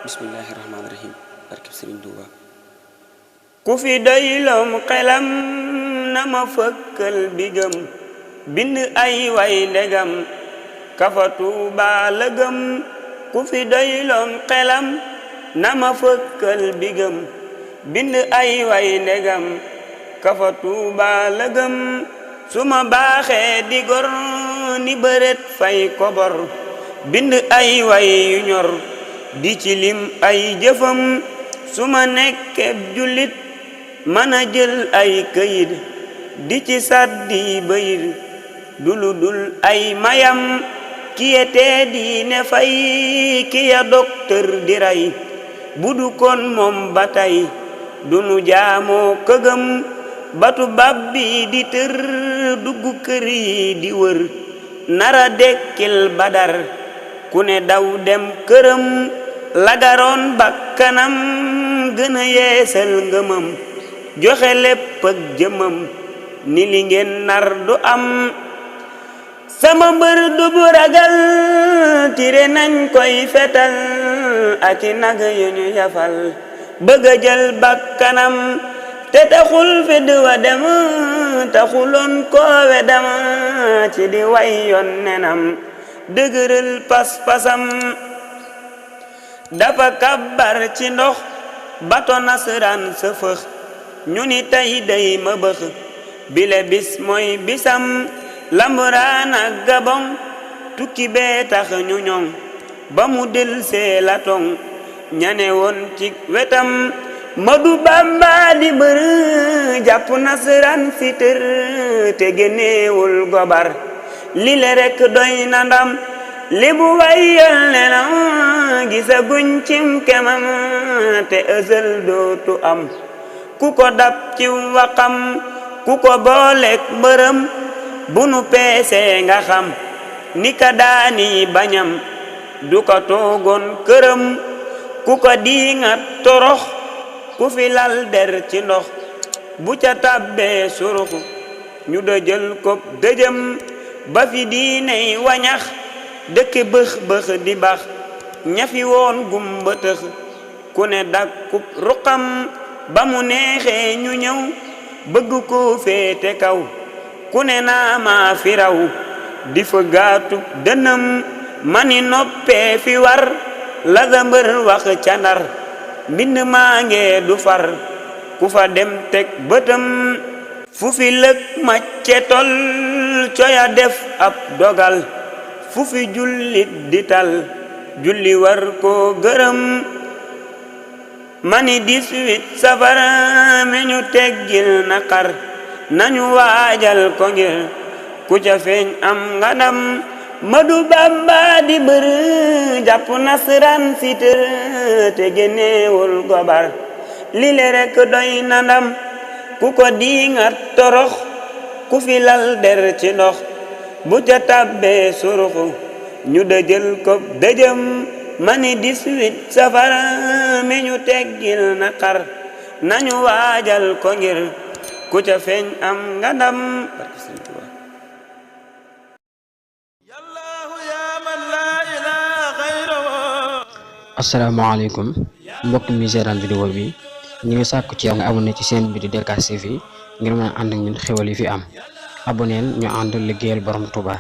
bismillahirrahmanirrahim. barkeb Sëriñ Tuuba. ku fi doylom xelam na ma fëkkal bigam bind ay way ndegam kafa Tuuba la gëm. ku fi doylom xelam na ma fëkkal bigam bind ay way ndegam kafa Tuuba la gëm. su ma baaxee di gor ni bëret fay kobor bind ay way yu ñor di ci lim ay jëfam. su ma nekkee jullit mën a jël ay këyit di ci sàddi bayit dulu dul ay mayam. kiye tee di ne fay kiya docteur di ray budu kon moom ba tey dunu jaamoo këgëm. batu babbi di tër dugg kër yi di wër nara dekkil badar ku ne daw dem këram. lagaroon bakkanam gën a yeesal ngëmam joxe lépp ak jëmam ni li ngeen nar du am. sama mbër du bu ragal tire nañ koy fetal ak i nag yu ñu yafal bëgg a jël bakkanam te taxul fi du wa dem taxuloon koowe dem ci di way yoon nenam dëgëral pas-pasam. dafa kabbar ci ndox bato nasaraan sa fëx ñu ni tey day ma bëx bile bis mooy bisam. lamburaan ak gabon tukki bee tax ñu ñoŋ ba mu del see la toŋ ñane woon ci wetam. Madu Bamba di bër jàpp nasaraan si tër te génneewul gobar lile rek doy na ndam. li bu wayyal ne na gisa guñ cim kemam te ësël dootu am ku ko dab ci waxam ku ko booleek mbërëm bu nu peesee nga xam ni ka daani bañam du ko toogoon këram. ku ko diingat torox ku fi lal der ci ndox bu ca tabbee suruxu ñu dëjël ko dëjëm ba fi diiney wañax dëkk bëx bëx di bax ñafi woon gumba tëx ku ne dakkub ruqam ba mu neexee ñu ñëw bëgg ko féete kaw ku ne naa maa fi raw di fa gaatub dënam mani noppee fi war la ga mbër wax ca Ndar mbind maa ngee du far ku fa dem teg bëtam. fu fi lëg macce tol coya def ab dogal fu fi jullit di tal julli war koo gërëm. mani 18 safar mi ñu teggil naqar nañu waajal ko ngir ku ca feeñ am nga ndam. Madu Bamba di bër jàpp nasaraan si tër te génneewul gobar lile rek doy na ndam. ku ko diingat torox ku fi lal der ci ndox bu ca tabbee suruxu ñu dëjël ko dëjëm. mani 18 safar mi ñu teggil naqar nañu waajal ko ngir ku ca feeñ am nga ndam. asalaamaaleykum mbokk mi seetaan vidéo bi ñu ngi sàkku ci yow nga abonné ci seen bi di DK TV ngir mën a ànd ak ñun xéwal yi fi am abonneel ñu ànd liggéeyal borom Touba.